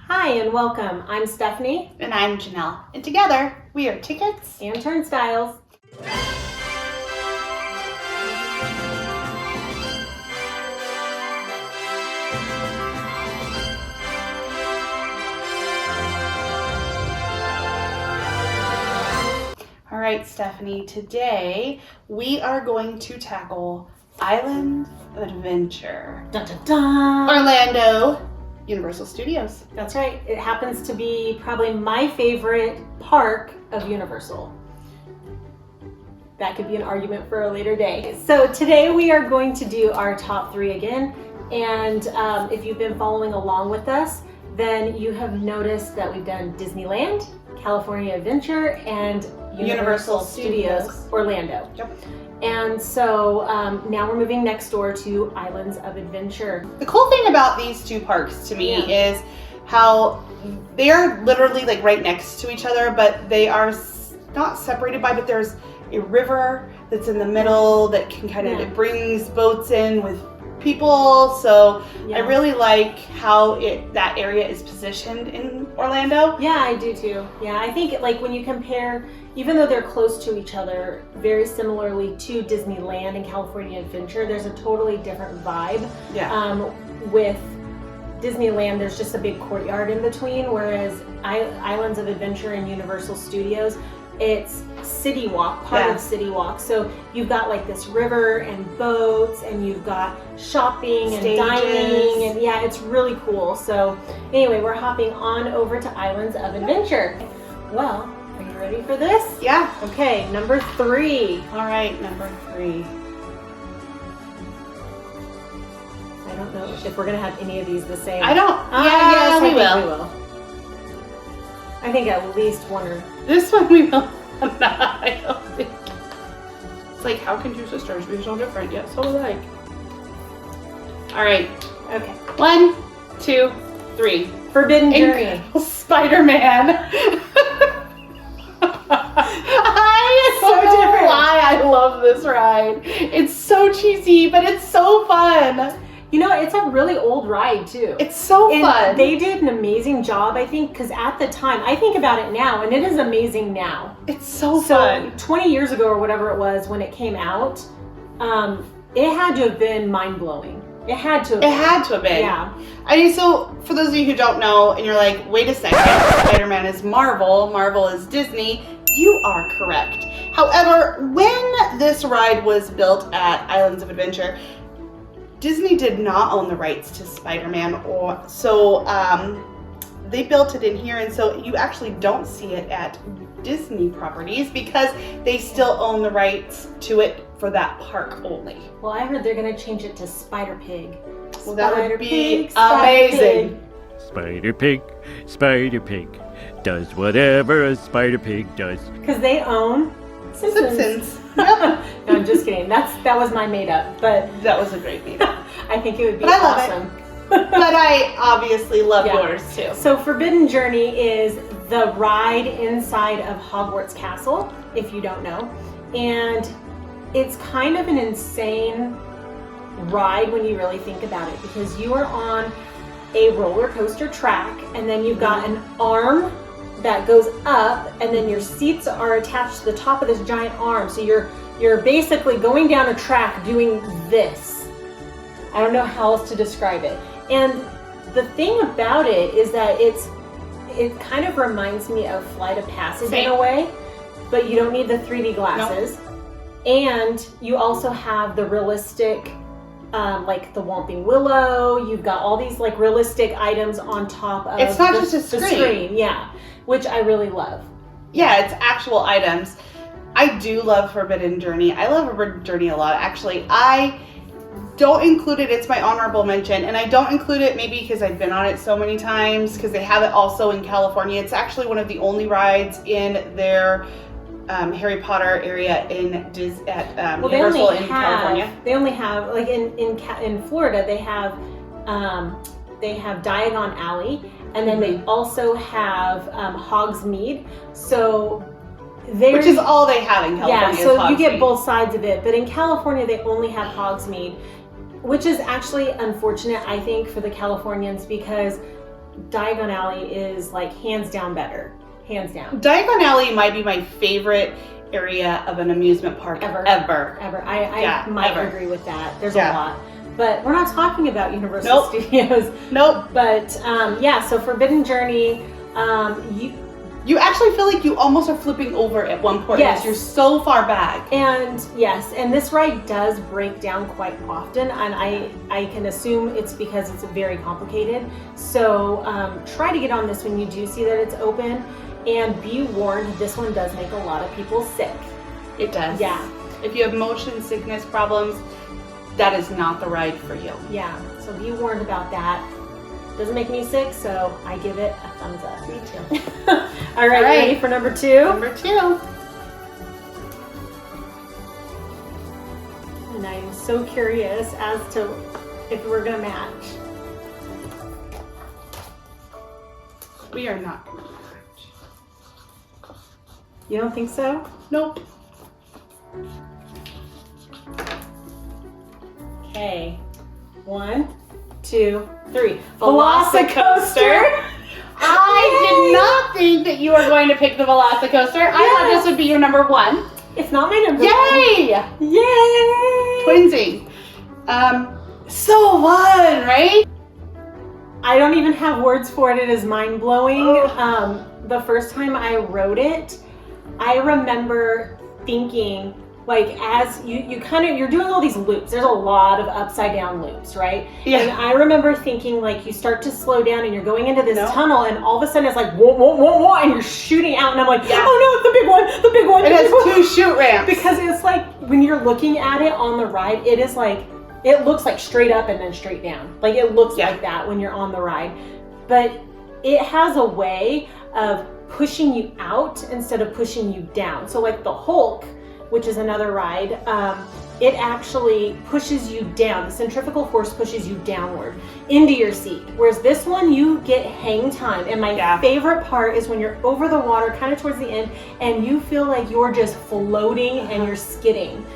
Hi and welcome. I'm Stephanie. And I'm Janelle. And together, we are Tickets and Turnstiles. All right, Stephanie, today we are going to tackle Islands of Adventure. Dun, dun, dun. Orlando, Universal Studios. That's right. It happens to be probably my favorite park of Universal. That could be an argument for a later day. So today we are going to do our top 3 again. And if you've been following along with us, then you have noticed that we've done Disneyland, California Adventure, and Universal Studios Orlando. Yep. And so now we're moving next door to Islands of Adventure. The cool thing about these two parks to me is how they are literally like right next to each other, but they are not separated by, but there's a river that's in the middle that can kind of, it brings boats in with people. So I really like how that area is positioned in Orlando. Yeah, I do too. Yeah, I think like when you compare, even though they're close to each other, very similarly to Disneyland and California Adventure, there's a totally different vibe. Yeah. With Disneyland, there's just a big courtyard in between, whereas Islands of Adventure and Universal Studios, it's City Walk, part of City Walk. So you've got like this river and boats, and you've got shopping and dining, and yeah, it's really cool. So anyway, we're hopping on over to Islands of Adventure. Well, are you ready for this? Yeah. Okay, number 3. All right, number 3. I don't know if we're gonna have any of these the same. I don't. Yes, we I think will. we will. I think at least one or. This one we will. I don't think. It's like, how can two sisters be so different yet so alike? All right. Okay. 1, 2, 3. Forbidden Journey. Incredible Spider-Man. I So don't know different. why I love this ride. It's so cheesy, but it's so fun. You know, it's a really old ride too. It's so fun. They did an amazing job, I think, because at the time, I think about it now, and it is amazing now. It's so fun. 20 years ago or whatever it was when it came out, it had to have been mind-blowing. It had to have been. Yeah. I mean, so for those of you who don't know, and you're like, wait a second, Spider-Man is Marvel, Marvel is Disney, you are correct. However, when this ride was built at Islands of Adventure, Disney did not own the rights to Spider-Man, so they built it in here, and so you actually don't see it at Disney properties because they still own the rights to it for that park only. Well, I heard they're going to change it to Spider-Pig. Well, that would be amazing. Spider Pig does whatever a Spider Pig does. Because they own Simpsons. No, I'm just kidding. That was my made up, but That was a great meeting. I think it would be But I love awesome. But I obviously love yours too. So Forbidden Journey is the ride inside of Hogwarts Castle, if you don't know. And it's kind of an insane ride when you really think about it, because you are on a roller coaster track, and then you've got an arm that goes up, and then your seats are attached to the top of this giant arm. So you're basically going down a track doing this. I don't know how else to describe it. And the thing about it is that it kind of reminds me of Flight of Passage in a way, but you don't need the 3D glasses. Nope. And you also have the realistic, like the Whomping Willow. You've got all these like realistic items on top of it's not just a screen. The screen. Yeah, which I really love. Yeah, it's actual items. I do love Forbidden Journey. I love Forbidden Journey a lot. Actually, I don't include it. It's my honorable mention, and I don't include it maybe because I've been on it so many times, because they have it also in California. It's actually one of the only rides in their Harry Potter area in Universal in California. They only have, like in Florida, they have Diagon Alley, and then they also have Hogsmeade. So which is all they have in California. Yeah, so you get both sides of it, but in California they only have Hogsmeade, which is actually unfortunate, I think, for the Californians, because Diagon Alley is like hands down better. Hands down. Diagon Alley might be my favorite area of an amusement park Ever. ever. I might ever. agree with that. There's Yeah. a lot. But we're not talking about Universal Nope. Studios. Nope. But so Forbidden Journey, You actually feel like you almost are flipping over at one point Yes. because you're so far back. and yes, and this ride does break down quite often, and I can assume it's because it's very complicated. So try to get on this when you do see that it's open, and be warned, this one does make a lot of people sick. It does. Yeah, If you have motion sickness problems, that is not the ride for you. yeah. So be warned about that. Doesn't make me sick, so I give it a thumbs up. Me too. All right, right. ready for number 2? Number 2. And I'm so curious as to if we're gonna match. We are not going to match. You don't think so? Nope. Okay. 1, 2, 3. Velocicoaster. I did not think that you were going to pick the Velocicoaster. I thought this would be your number 1. It's not my number. Yay! One. Yay! Twinsy. So fun, right? I don't even have words for it. It is mind blowing. Oh. The first time I rode it, I remember thinking, like, as you're doing all these loops. There's a lot of upside down loops, right? Yeah. And I remember thinking, like, you start to slow down and you're going into this No. tunnel, and all of a sudden it's like whoa, whoa, whoa, whoa, and you're shooting out, and I'm like, Yeah. oh no, it's the big one, the big one. It the has big one. 2 shoot ramps. Because it's like when you're looking at it on the ride, it is like, it looks like straight up and then straight down. Like it looks Yeah. like that when you're on the ride. But it has a way of pushing you out instead of pushing you down. So like the Hulk, which is another ride, it actually pushes you down. The centrifugal force pushes you downward into your seat. Whereas this one, you get hang time. And my favorite part is when you're over the water, kind of towards the end, and you feel like you're just floating and you're skidding.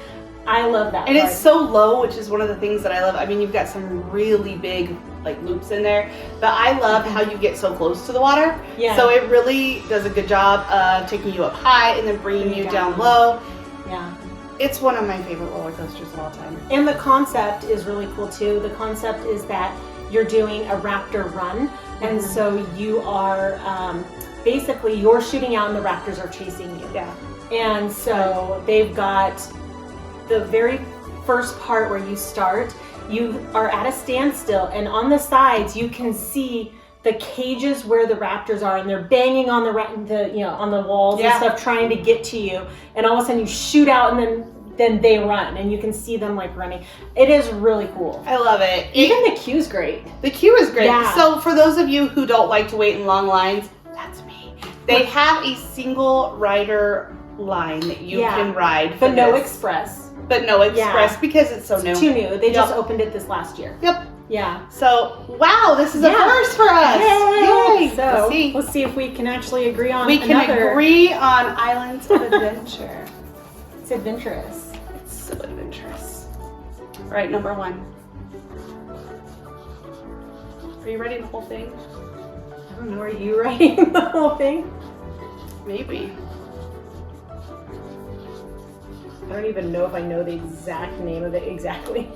I love that And part. it's so low, which is one of the things that I love. I mean, you've got some really big like loops in there, but I love how you get so close to the water. Yeah. So it really does a good job of taking you up high and then bringing you down low. Yeah. It's one of my favorite roller coasters of all time. And the concept is really cool too. The concept is that you're doing a raptor run, and so you are basically you're shooting out and the raptors are chasing you. Yeah. And so they've got the very first part where you start, you are at a standstill, and on the sides you can see the cages where the raptors are, and they're banging on on the walls and stuff, trying to get to you. And all of a sudden you shoot out, and then they run, and you can see them like running. It is really cool. I love it. Even the queue's great. The queue is great. Yeah. So for those of you who don't like to wait in long lines, that's me. They have a single rider line that you can ride. But no this. express. But no express because it's so new. Too new. They just opened it this last year. Yep. Yeah. So, wow, this is a first for us. Yay! So Let's see. if we can actually agree on We can another. agree on Islands of Adventure. It's adventurous. It's so adventurous. All right, number 1. Are you writing the whole thing? I don't know, are you writing the whole thing? Maybe. I don't even know if I know the exact name of it exactly.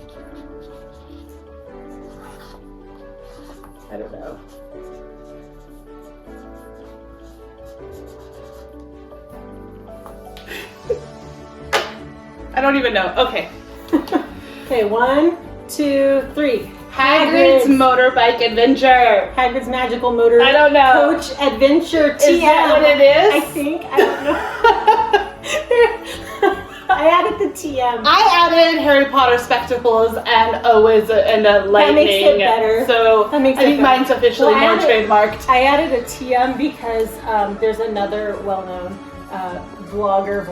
I don't know. I don't even know. Okay. Okay, 1, 2, 3. Hagrid's Motorbike Adventure. Hagrid's Magical Motor I don't know. Coach Adventure TM. Is that what it is? I think. I don't know. I added the TM. I added Harry Potter spectacles and a wizard and a lightning. That makes it better. So That makes I it think better. mine's officially Well, I more added- trademarked. I added a TM because there's another well-known vlogger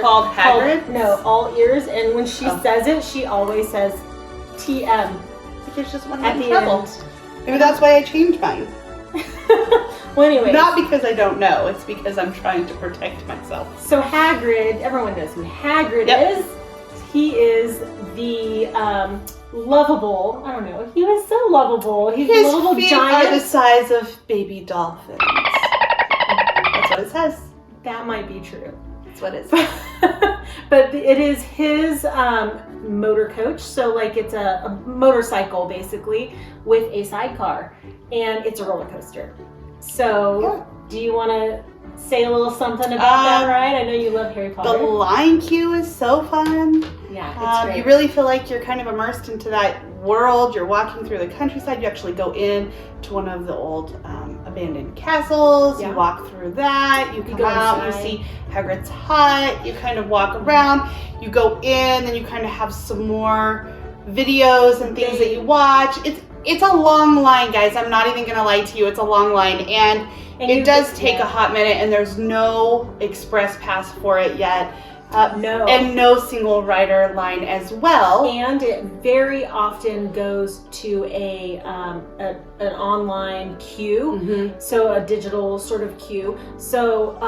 Called Hagrid? No, All Ears, and when she says it, she always says TM Because just one at in the trouble. end. Maybe that's why I changed mine. Well, anyway. Not because I don't know. It's because I'm trying to protect myself. So Hagrid, everyone knows who Hagrid Yep. is. He is the lovable. I don't know. He was so lovable. He's His a little feet giant. are the size of baby dolphins. That's what it says. That might be true. That's what it says. But it is his motor coach. So like it's a motorcycle basically with a sidecar, and it's a roller coaster. So do you want to say a little something about that ride? I know you love Harry The Potter. line queue is so fun. Yeah, it's great. You really feel like you're kind of immersed into that world. You're walking through the countryside. You actually go in to one of the old abandoned castles. Yeah. You walk through that. You come go out. inside. You see Hagrid's hut. You kind of walk around. You go in, then you kind of have some more videos and things that you watch. It's a long line, guys. I'm not even gonna lie to you. It's a long line, and it does take a hot minute. And there's no express pass for it yet. No. And no single rider line as well. And it very often goes to an online queue, Mm-hmm. so a digital sort of queue. So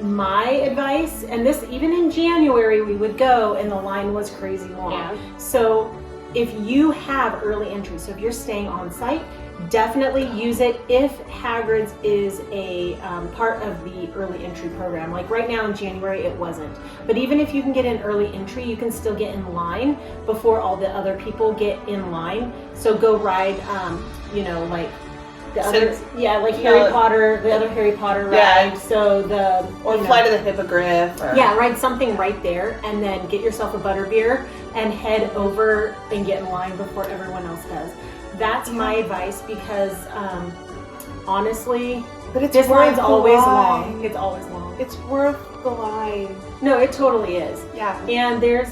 my advice, and this even in January we would go and the line was crazy long. Yeah. So if you have early entry, so if you're staying on site, definitely use it if Hagrid's is a part of the early entry program. Like right now in January, it wasn't. But even if you can get an early entry, you can still get in line before all the other people get in line. So go ride, like the other, like Harry Potter, the other Harry Potter ride. Yeah. So Or Flight of the Hippogriff. Or... Yeah, ride something right there, and then get yourself a butterbeer and head over and get in line before everyone else does. That's my advice because honestly, But it's this worth line's the always line. long. It's always long. It's worth the line. No, it totally is. Yeah. And there's,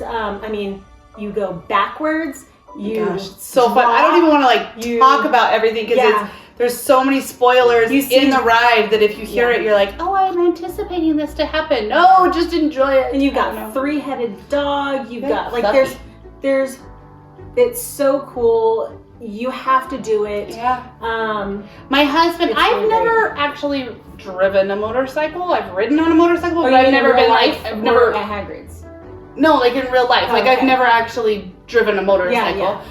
you go backwards. Gosh, it's so fun. I don't even want to talk about everything because there's so many spoilers in the ride that if you hear it, you're like, oh, I'm anticipating this to happen. No, just enjoy it. And you've got three-headed dog. You've got there's it's so cool. You have to do it. Yeah. My husband, it's I've really never actually driven a motorcycle. I've ridden on a motorcycle, but you I've mean never in real been life I've or never at Hagrid's. No, like in real life. Oh, like I've okay. never actually driven a motorcycle.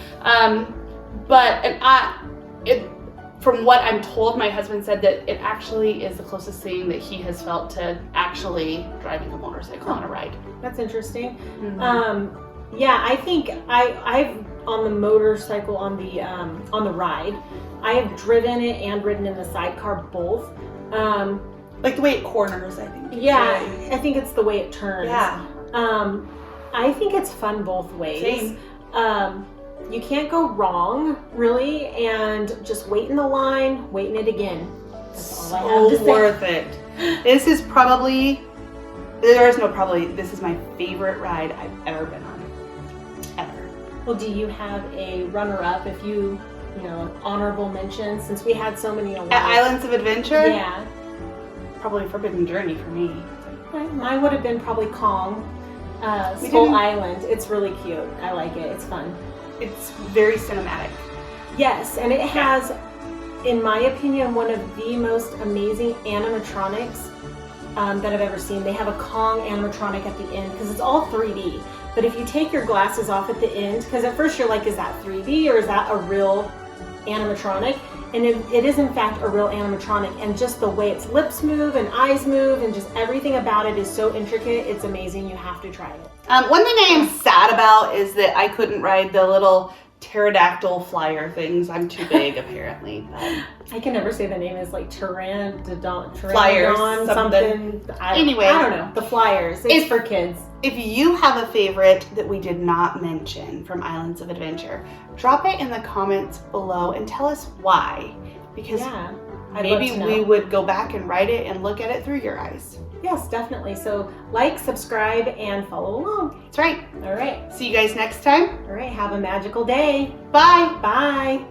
From what I'm told, my husband said that it actually is the closest thing that he has felt to actually driving a motorcycle on a ride. That's interesting. Mm-hmm. I think I've on the motorcycle on the ride. I have driven it and ridden in the sidecar both. Like the way it corners, I think. Yeah, I think it's the way it turns. Yeah. I think it's fun both ways. Same. You can't go wrong, really, and just wait in the line, wait in it again. That's all I have to say. Worth it. This is this is my favorite ride I've ever been on. Ever. Well, do you have a runner-up if you honorable mention, since we had so many awards? At Islands of Adventure? Yeah. Probably Forbidden Journey for me. Mine would have been probably Kong, Skull Island. It's really cute. I like it. It's fun. It's very cinematic. Yes, and it has, in my opinion, one of the most amazing animatronics that I've ever seen. They have a Kong animatronic at the end because it's all 3D. But if you take your glasses off at the end, because at first you're like, is that 3D or is that a real animatronic? And it is in fact a real animatronic, and just the way its lips move and eyes move and just everything about it is so intricate. It's amazing. You have to try it. One thing I am sad about is that I couldn't ride the little pterodactyl flyer things. I'm too big, apparently. But I can never say the name. Is like Flyers, something. Anyway. I don't know. The Flyers. It's for kids. if you have a favorite that we did not mention from Islands of Adventure, drop it in the comments below and tell us why. Because maybe we would go back and write it and look at it through your eyes. Yes, definitely. So like, subscribe, and follow along. That's right. All right. See you guys next time. All right. Have a magical day. Bye. Bye.